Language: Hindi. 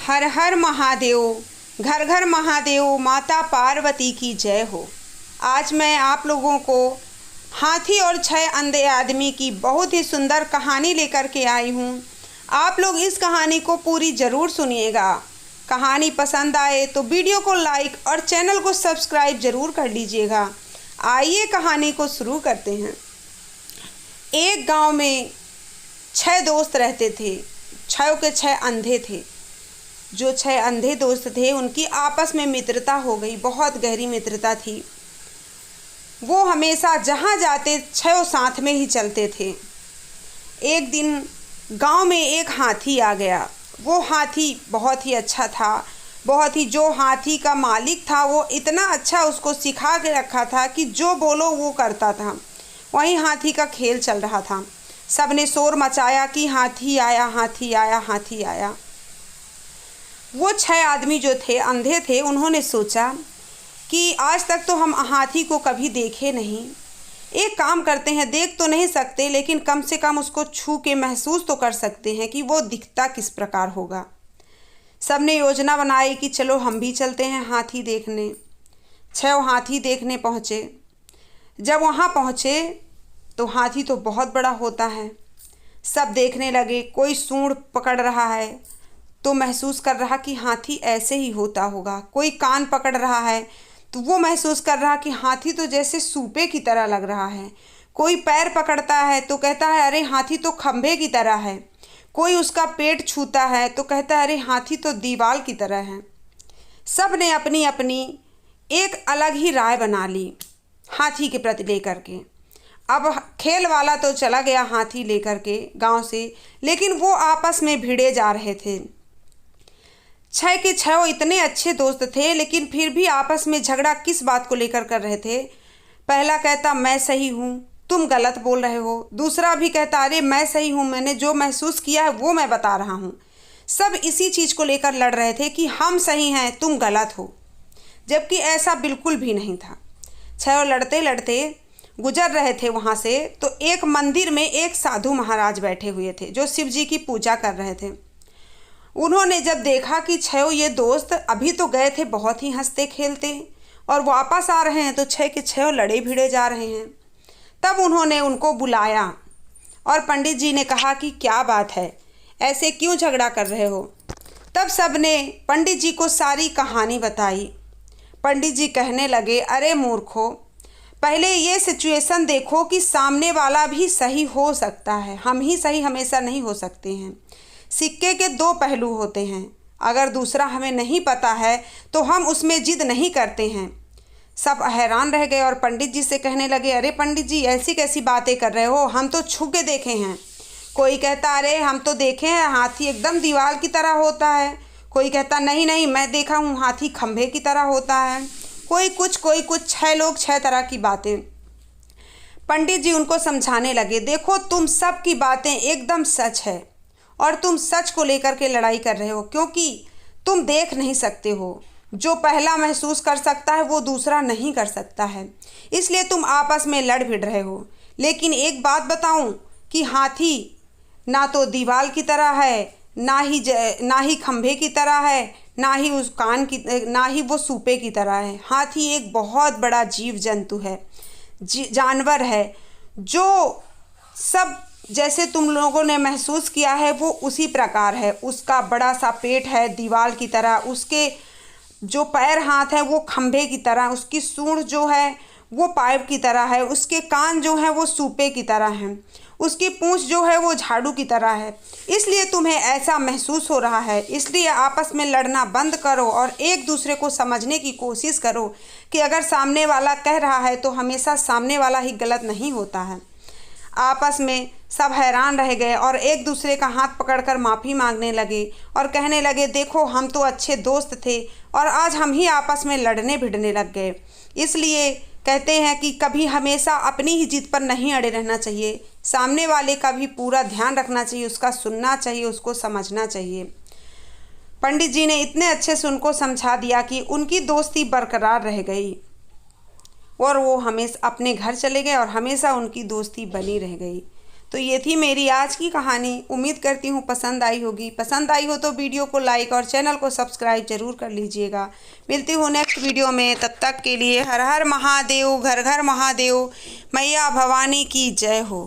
हर हर महादेव, घर घर महादेव, माता पार्वती की जय हो। आज मैं आप लोगों को हाथी और 6 अंधे आदमी की बहुत ही सुंदर कहानी लेकर के आई हूँ। आप लोग इस कहानी को पूरी ज़रूर सुनिएगा। कहानी पसंद आए तो वीडियो को लाइक और चैनल को सब्सक्राइब ज़रूर कर लीजिएगा। आइए कहानी को शुरू करते हैं। एक गांव में 6 दोस्त रहते थे। 6 के 6 अंधे थे। जो 6 अंधे दोस्त थे उनकी आपस में मित्रता हो गई, बहुत गहरी मित्रता थी। वो हमेशा जहाँ जाते 6 साथ में ही चलते थे। एक दिन गांव में एक हाथी आ गया। वो हाथी बहुत ही अच्छा था। जो हाथी का मालिक था वो इतना अच्छा उसको सिखा के रखा था कि जो बोलो वो करता था। वहीं हाथी का खेल चल रहा था। सबने शोर मचाया कि हाथी आया, हाथी आया, हाथी आया। वो 6 आदमी जो थे, अंधे थे, उन्होंने सोचा कि आज तक तो हम हाथी को कभी देखे नहीं। एक काम करते हैं, देख तो नहीं सकते लेकिन कम से कम उसको छू के महसूस तो कर सकते हैं कि वो दिखता किस प्रकार होगा। सबने योजना बनाई कि चलो हम भी चलते हैं हाथी देखने। 6 हाथी देखने पहुँचे। जब वहाँ पहुँचे तो हाथी तो बहुत बड़ा होता है। सब देखने लगे। कोई सूंड पकड़ रहा है तो महसूस कर रहा कि हाथी ऐसे ही होता होगा। कोई कान पकड़ रहा है तो वो महसूस कर रहा कि हाथी तो जैसे सूपे की तरह लग रहा है। कोई पैर पकड़ता है तो कहता है अरे हाथी तो खंभे की तरह है। कोई उसका पेट छूता है तो कहता है अरे हाथी तो दीवार की तरह है। सब ने अपनी अपनी एक अलग ही राय बना ली हाथी के प्रति लेकर के। अब खेल वाला तो चला गया हाथी लेकर के गांव से, लेकिन वो आपस में भिड़े जा रहे थे। 6 के 6 इतने अच्छे दोस्त थे लेकिन फिर भी आपस में झगड़ा किस बात को लेकर कर रहे थे। पहला कहता मैं सही हूँ, तुम गलत बोल रहे हो। दूसरा भी कहता अरे मैं सही हूँ, मैंने जो महसूस किया है वो मैं बता रहा हूँ। सब इसी चीज़ को लेकर लड़ रहे थे कि हम सही हैं, तुम गलत हो, जबकि ऐसा बिल्कुल भी नहीं था। 6 लड़ते लड़ते गुजर रहे थे वहाँ से, तो एक मंदिर में एक साधु महाराज बैठे हुए थे जो शिव जी की पूजा कर रहे थे। उन्होंने जब देखा कि 6 ये दोस्त अभी तो गए थे बहुत ही हंसते खेलते और वापस आ रहे हैं तो 6 के 6 लड़े भिड़े जा रहे हैं, तब उन्होंने उनको बुलाया और पंडित जी ने कहा कि क्या बात है, ऐसे क्यों झगड़ा कर रहे हो। तब सबने पंडित जी को सारी कहानी बताई। पंडित जी कहने लगे अरे मूर्खों, पहले ये सिचुएशन देखो कि सामने वाला भी सही हो सकता है, हम ही सही हमेशा नहीं हो सकते हैं। सिक्के के 2 पहलू होते हैं। अगर दूसरा हमें नहीं पता है तो हम उसमें जिद नहीं करते हैं। सब हैरान रह गए और पंडित जी से कहने लगे अरे पंडित जी ऐसी कैसी बातें कर रहे हो, हम तो छू के देखे हैं। कोई कहता अरे हम तो देखे हैं हाथी एकदम दीवार की तरह होता है। कोई कहता नहीं नहीं मैं देखा हूँ हाथी खंभे की तरह होता है। कोई कुछ 6 लोग 6 तरह की बातें। पंडित जी उनको समझाने लगे देखो तुम सब की बातें एकदम सच है और तुम सच को लेकर के लड़ाई कर रहे हो, क्योंकि तुम देख नहीं सकते हो। जो पहला महसूस कर सकता है वो दूसरा नहीं कर सकता है, इसलिए तुम आपस में लड़ भिड़ रहे हो। लेकिन एक बात बताऊं कि हाथी ना तो दीवार की तरह है, ना ही खंभे की तरह है, ना ही उस कान की, ना ही वो सूपे की तरह है। हाथी एक बहुत बड़ा जीव जंतु है, जानवर है, जो सब जैसे तुम लोगों ने महसूस किया है वो उसी प्रकार है। उसका बड़ा सा पेट है दीवार की तरह, उसके जो पैर हाथ हैं वो खंभे की तरह, उसकी सूंड जो है वो पाइप की तरह है, उसके कान जो हैं वो सूपे की तरह हैं, उसकी पूंछ जो है वो झाड़ू की तरह है। इसलिए तुम्हें ऐसा महसूस हो रहा है। इसलिए आपस में लड़ना बंद करो और एक दूसरे को समझने की कोशिश करो कि अगर सामने वाला कह रहा है तो हमेशा सामने वाला ही गलत नहीं होता है। आपस में सब हैरान रह गए और एक दूसरे का हाथ पकड़कर माफ़ी मांगने लगे और कहने लगे देखो हम तो अच्छे दोस्त थे और आज हम ही आपस में लड़ने भिड़ने लग गए। इसलिए कहते हैं कि कभी हमेशा अपनी ही जिद पर नहीं अड़े रहना चाहिए, सामने वाले का भी पूरा ध्यान रखना चाहिए, उसका सुनना चाहिए, उसको समझना चाहिए। पंडित जी ने इतने अच्छे से उनको समझा दिया कि उनकी दोस्ती बरकरार रह गई और वो हमेशा अपने घर चले गए और हमेशा उनकी दोस्ती बनी रह गई। तो ये थी मेरी आज की कहानी। उम्मीद करती हूँ पसंद आई होगी। पसंद आई हो तो वीडियो को लाइक और चैनल को सब्सक्राइब जरूर कर लीजिएगा। मिलती हूँ नेक्स्ट वीडियो में, तब तक के लिए हर हर महादेव, घर घर महादेव, मैया भवानी की जय हो।